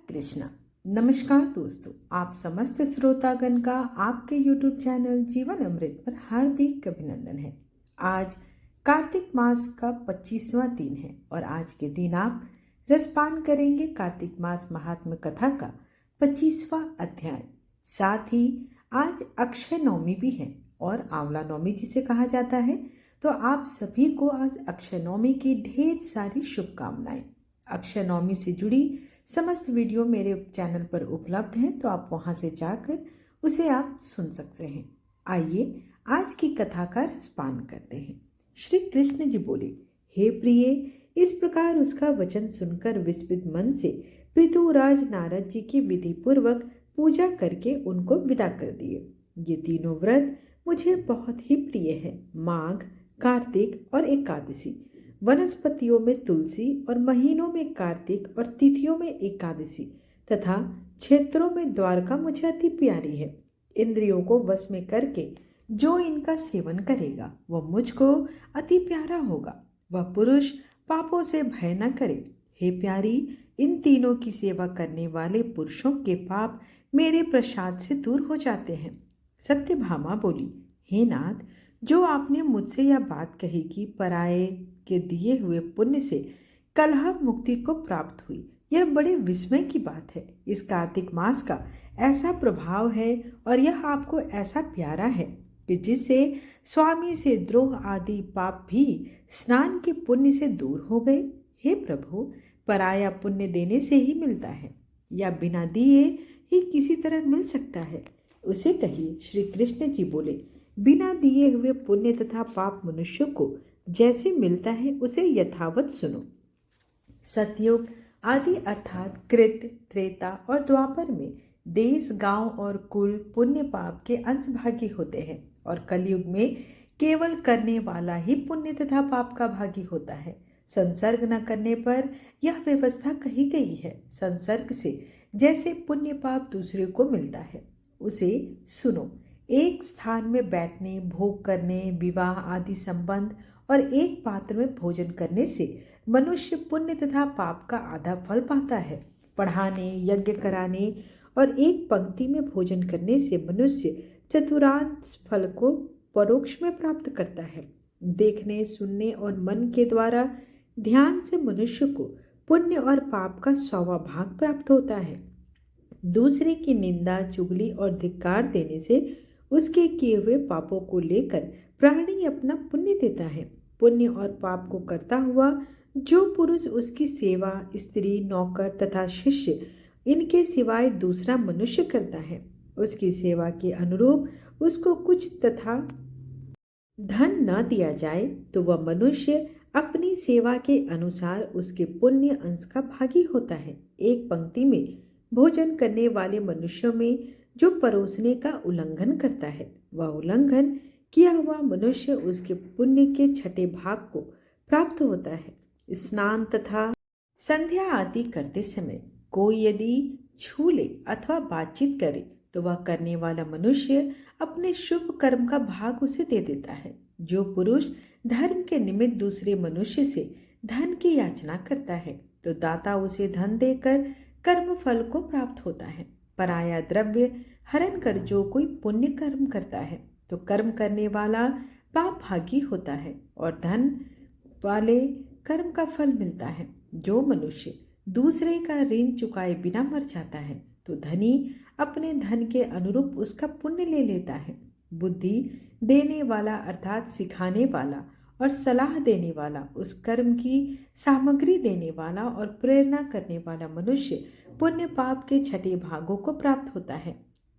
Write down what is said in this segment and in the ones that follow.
कृष्णा। नमस्कार दोस्तों, आप समस्त श्रोतागण का आपके YouTube चैनल जीवन अमृत पर हार्दिक अभिनंदन है। आज कार्तिक मास का 25वां दिन है और आज के दिन आप रसपान करेंगे कार्तिक मास महात्म्य कथा का 25वां अध्याय। साथ ही आज अक्षय नवमी भी है और आंवला नवमी जिसे कहा जाता है। तो आप सभी को आज अक्षय नवमी की ढेर सारी शुभकामनाएं। अक्षय नवमी से जुड़ी समस्त वीडियो मेरे चैनल पर उपलब्ध हैं, तो आप वहां से जाकर उसे आप सुन सकते हैं। आइए आज की कथा का रसपान करते हैं। श्री कृष्ण जी बोले, हे प्रिय, इस प्रकार उसका वचन सुनकर विस्मित मन से पृथुराज नारद जी की विधि पूर्वक पूजा करके उनको विदा कर दिए। ये तीनों व्रत मुझे बहुत ही प्रिय है। माघ, कार्तिक और एकादशी। वनस्पतियों में तुलसी और महीनों में कार्तिक और तिथियों में एकादशी तथा क्षेत्रों में द्वारका मुझे अति प्यारी है। इंद्रियों को वश में करके जो इनका सेवन करेगा वह मुझको अति प्यारा होगा। वह पुरुष पापों से भय न करे। हे प्यारी, इन तीनों की सेवा करने वाले पुरुषों के पाप मेरे प्रसाद से दूर हो जाते हैं। सत्यभामा बोली, हे नाथ, जो आपने मुझसे यह बात कही कि पराये के दिए हुए पुण्य से कलह मुक्ति को प्राप्त हुई, यह बड़े विस्मय की बात है। इस कार्तिक मास का ऐसा प्रभाव है और यह आपको ऐसा प्यारा है कि जिससे स्वामी से द्रोह आदि पाप भी स्नान के पुण्य से दूर हो गए। हे प्रभु, पराया पुण्य देने से ही मिलता है या बिना दिए ही किसी तरह मिल सकता है, उसे कहिए। श्री कृष्ण जी बोले, बिना दिए हुए पुण्य तथा पाप मनुष्य को जैसे मिलता है उसे यथावत सुनो। सतयुग आदि अर्थात कृत, त्रेता और द्वापर में देश, गांव और कुल पुण्य पाप के अंशभागी होते हैं और कलयुग में केवल करने वाला ही पुण्य तथा पाप का भागी होता है। संसर्ग न करने पर यह व्यवस्था कही गई है। संसर्ग से जैसे पुण्य पाप दूसरे को मिलता है उसे सुनो। एक स्थान में बैठने, भोग करने, विवाह आदि संबंध और एक पात्र में भोजन करने से मनुष्य पुण्य तथा पाप का आधा फल पाता है। पढ़ाने, यज्ञ कराने और एक पंक्ति में भोजन करने से मनुष्य चतुर्थांश फल को परोक्ष में प्राप्त करता है। देखने, सुनने और मन के द्वारा ध्यान से मनुष्य को पुण्य और पाप का 100वां भाग प्राप्त होता है। दूसरे की निंदा, चुगली और धिक्कार देने से उसके किए हुए पापों को लेकर प्राणी अपना पुण्य देता है। पुण्य और पाप को करता हुआ जो पुरुष उसकी सेवा स्त्री, नौकर तथा शिष्य इनके सिवाय दूसरा मनुष्य करता है, उसकी सेवा के अनुरूप उसको कुछ तथा धन न दिया जाए तो वह मनुष्य अपनी सेवा के अनुसार उसके पुण्य अंश का भागी होता है। एक पंक्ति में भोजन करने वाले मनुष्यों में जो परोसने का उल्लंघन करता है, वह उल्लंघन किया हुआ मनुष्य उसके पुण्य के 6ठे भाग को प्राप्त होता है। स्नान तथा संध्या आदि करते समय कोई यदि छू ले अथवा बातचीत करे तो वह करने वाला मनुष्य अपने शुभ कर्म का भाग उसे दे देता है। जो पुरुष धर्म के निमित्त दूसरे मनुष्य से धन की याचना करता है तो दाता उसे धन देकर कर्म फल को प्राप्त होता है। पराया द्रव्य हरण कर जो कोई पुण्य कर्म करता है तो कर्म करने वाला पाप भागी होता है और धन वाले कर्म का फल मिलता है। जो मनुष्य दूसरे का ऋण चुकाए बिना मर जाता है तो धनी अपने धन के अनुरूप उसका पुण्य ले लेता है। बुद्धि देने वाला अर्थात सिखाने वाला और सलाह देने वाला, उस कर्म की सामग्री देने वाला और प्रेरणा करने वाला मनुष्य पुण्य पाप के 6ठे भागों को प्राप्त होता है।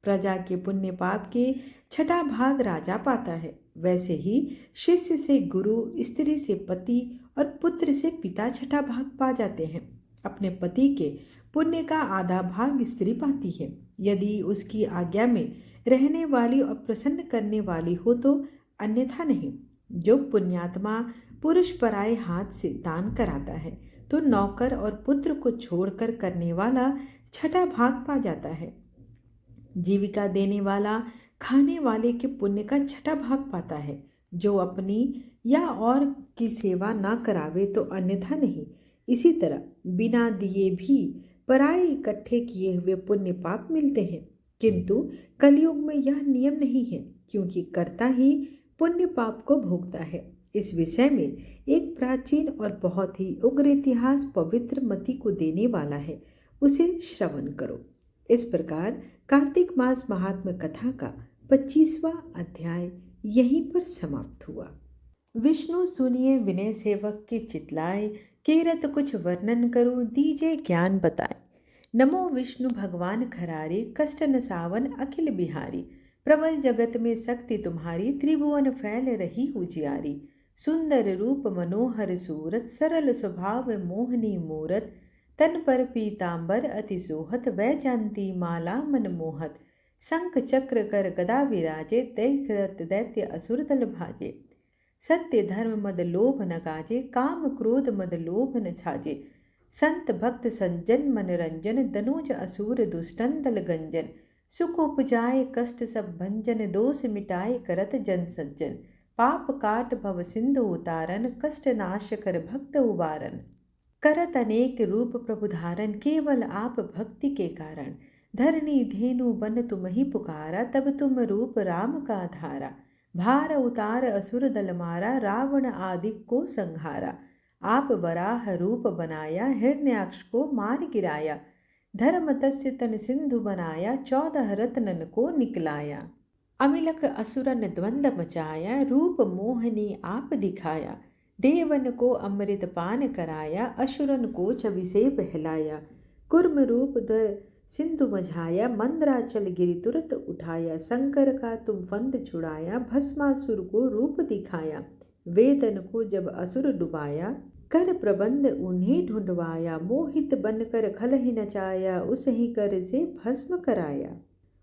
प्रजा के पुण्य पाप के 6ठा भाग राजा पाता है। वैसे ही शिष्य से गुरु, स्त्री से पति और पुत्र से पिता 6ठा भाग पा जाते हैं। अपने पति के पुण्य का आधा भाग स्त्री पाती है, यदि उसकी आज्ञा में रहने वाली और प्रसन्न करने वाली हो तो, अन्यथा नहीं। जो पुण्यात्मा पुरुष पराये हाथ से दान कराता है तो नौकर और पुत्र को छोड़कर करने वाला 6ठा भाग पा जाता है। जीविका देने वाला खाने वाले के पुण्य का 6ठा भाग पाता है। जो अपनी या और की सेवा न करावे तो अन्यथा नहीं। इसी तरह बिना दिए भी पराये इकट्ठे किए हुए पुण्य पाप मिलते हैं। किंतु कलयुग में यह नियम नहीं है, क्योंकि कर्ता ही पुण्य पाप को भोगता है। इस विषय में एक प्राचीन और बहुत ही उग्र इतिहास पवित्र मति को देने वाला है, उसे श्रवण करो। इस प्रकार कार्तिक मास महात्म्य कथा का 25वां अध्याय यहीं पर समाप्त हुआ। विष्णु सुनिए विनय सेवक के चितलाए, केरत कुछ वर्णन करो दीजे ज्ञान बताए। नमो विष्णु भगवान खरारे, कष्ट न सावन अखिल बिहारी। प्रबल जगत में शक्ति तुम्हारी, त्रिभुवन फैल रही उजियारी। सुंदर रूप मनोहर सूरत, सरल स्वभाव मोहनी मूरत। तन पर पीतांबर अति सोहत, वैजयंती माला मनमोहत। शंख चक्र कर गदा विराजे, दैत्य दैत्य असुर दल भाजे। सत्य धर्म मद लोभ न गाजे, काम क्रोध मद लोभ न छाजे। संत भक्त सज्जन मनरंजन, दनुज असुर दुष्टन दल गंजन। सुख उपजाए कष्ट सब भंजन, दोष मिटाए करत जन सज्जन। पाप काट भव सिंधु उतारन, कष्ट नाश कर भक्त उबारन। करत अनेक रूप प्रभु धारण, केवल आप भक्ति के कारण। धरणी धेनु बन तुम ही पुकारा, तब तुम रूप राम का धारा। भार उतार असुर दल मारा, रावण आदि को संहारा। आप वराह रूप बनाया, हिरण्याक्ष को मार गिराया। धर्म तस्य तन सिंधु बनाया, 14 रत्नन को निकलाया। अमिलक असुरन द्वंद मचाया, रूप मोहनी आप दिखाया। देवन को अमृत पान कराया, असुरन को छवि से बहलाया। कुर्म रूप धर सिंधु मझाया, मंदराचल गिरि तुरत उठाया। शंकर का तुम फंद छुड़ाया, भस्मासुर को रूप दिखाया। वेदन को जब असुर डुबाया, कर प्रबंध उन्हें ढूंढवाया। मोहित बनकर खल ही नचाया, उस ही कर से भस्म कराया।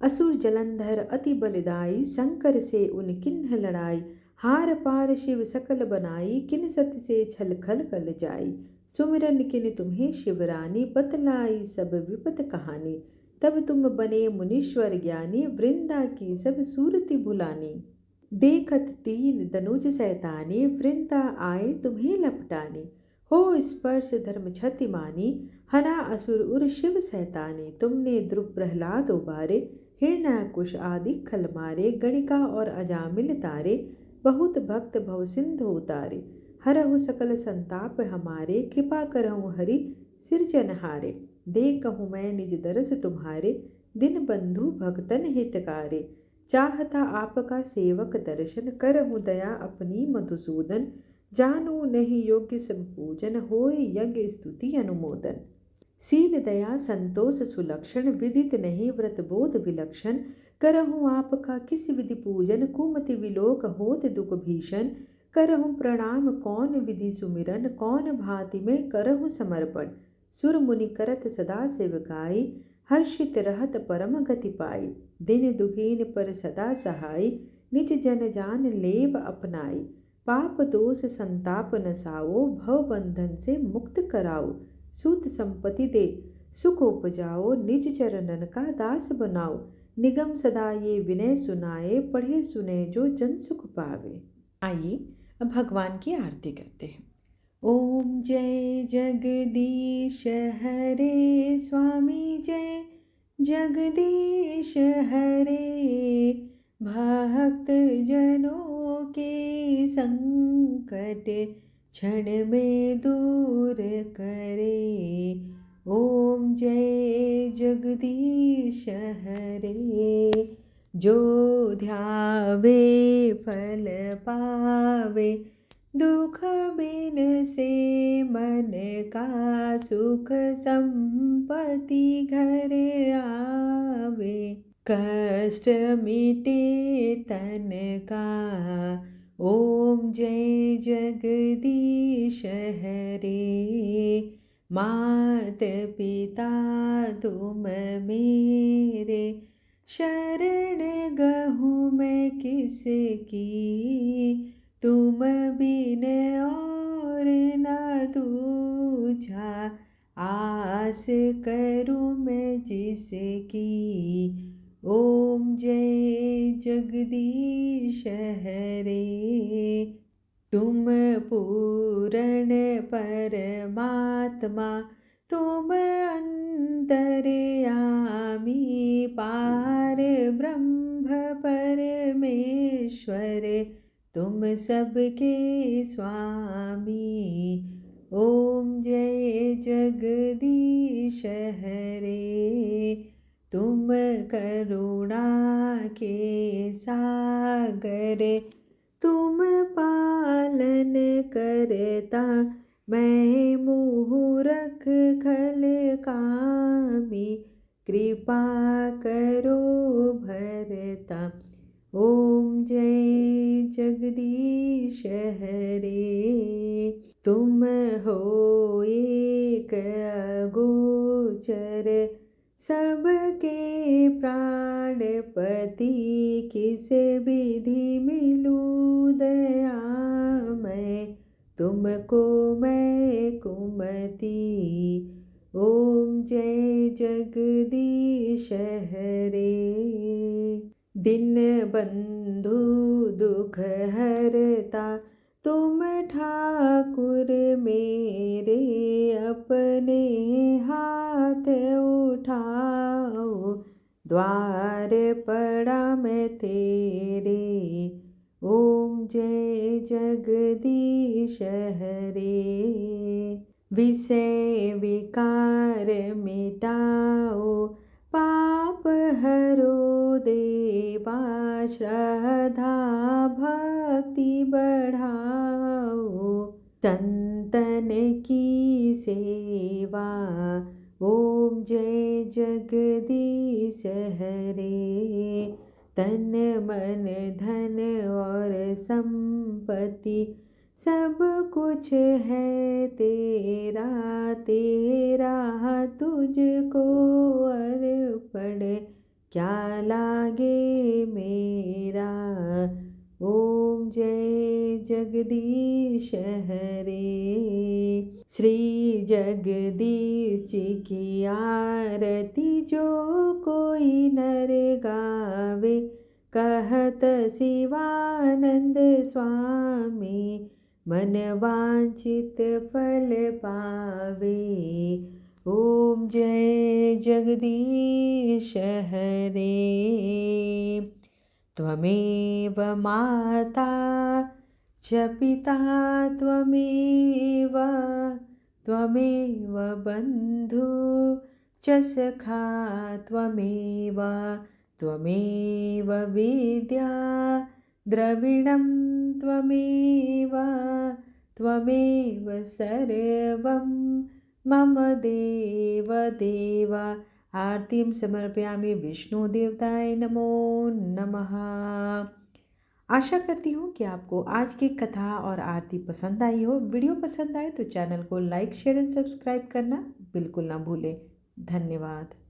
असुर जलंधर अति बलदाई, शंकर से उन किन्ह लड़ाई। हार पार शिव सकल बनाई, किन सत से छल खल कल जाई। सुमिरन किन तुम्हें शिवरानी, बतलाई सब विपत कहानी। तब तुम बने मुनीश्वर ज्ञानी, वृंदा की सब सूरति भुलानी। देखत तीन दनुज सैतानी, वृंदा आए तुम्हें लपटानी। हो स्पर्श धर्म क्षति मानी, हना असुर उर शिव सैतानी। तुमने ध्रुव प्रहलाद उबारे, हिरण्याकुश आदि खल मारे। गणिका और अजामिल तारे, बहुत भक्त भव सिंधु उतारे। हरहु सकल संताप हमारे, कृपा करहु हरि सिरजनहारे। देखहु मैं निज दरस तुम्हारे, दिन बंधु भक्तन हितकारे। चाहता आपका सेवक दर्शन, करहु दया अपनी मधुसूदन। जानू नहीं योग्य सब पूजन, होय यज्ञ स्तुति अनुमोदन। शील दया संतोष सुलक्षण, विदित नहीं व्रत बोध विलक्षण। करहु आपका किस विधि पूजन, कुमति विलोक होत दुख भीषण। करहु प्रणाम कौन विधि सुमिरन, कौन भांति में करहु समर्पण। सुर मुनि करत सदा सेवकाई, हर्षित रहत परम गति पाई। दिन दुखीन पर सदा सहाय, निज जन जान लेव अपनाई। पाप दोष संताप नसाओ, भव बंधन से मुक्त कराओ। सूत संपत्ति दे सुख उपजाओ, निज चरणन का दास बनाओ। निगम सदा ये विनय सुनाए, पढ़े सुने जो जन सुख पावे। आइए अब भगवान की आरती करते हैं। ओम जय जगदीश हरे स्वामी, जय जगदीश हरे। भक्त जनों के संकट क्षण में दूर करे। ओम जय जगदीश हरे। जो ध्यावे फल पावे, दुख बिन से मन का सुख संपत्ति घर आवे। कष्ट मिटे तन का, ओम जय जगदीश हरे। मात पिता तुम मेरे, शरण गहूँ मैं किसकी। तुम बिन और न दूजा, आस करूँ मैं जिसकी। ओम जय जगदीश हरे। तुम पूर्ण परमात्मा, तुम अंतर्यामी पार ब्रह्म परमेश्वर, तुम सबके स्वामी। ओम जय जगदीश हरे, तुम करुणा के सागर, तुम पालन करता मैं मूरख खल कामी। कृपा करो भरता, ओम जय जगदीश हरे। तुम हो एक अगोचर, सबके प्राणपति। किस विधि मिलूं दया मैं, तुमको मैं कुमति। ओम जय जगदीश हरे। दिन बंधु दुख हरता, तुम ठाकुर मेरे। अपने हाथ उठाओ, द्वार पड़ा मैं तेरे। ओम जय जगदीश हरे। विषय विकार मिटाओ, पाप हरो देवा। श्रद्धा भक्ति बढ़ाओ, संतन की सेवा। ओम जय जगदीश हरे। तन मन धन और संपत्ति, सब कुछ है तेरा। तेरा तुझको अर्पण, क्या लागे मेरा। ओम जय जगदीश हरे। श्री जगदीश जी की आरती जो कोई नर गावे। कहत शिवानंद स्वामी, मन वांछित फल पावे। ओम जय जगदीश हरे। त्वमेव माता च पिता त्वमेव, त्वमेव बन्धु च सखा त्वमेव। त्वमेव विद्या द्रविणं त्वमेव, त्वमेव सर्वं मम देव देव। आरतीं समर्पयामि विष्णुदेवताय नमो नमः। आशा करती हूँ कि आपको आज की कथा और आरती पसंद आई हो। वीडियो पसंद आए तो चैनल को लाइक शेयर एंड सब्सक्राइब करना बिल्कुल ना भूलें। धन्यवाद।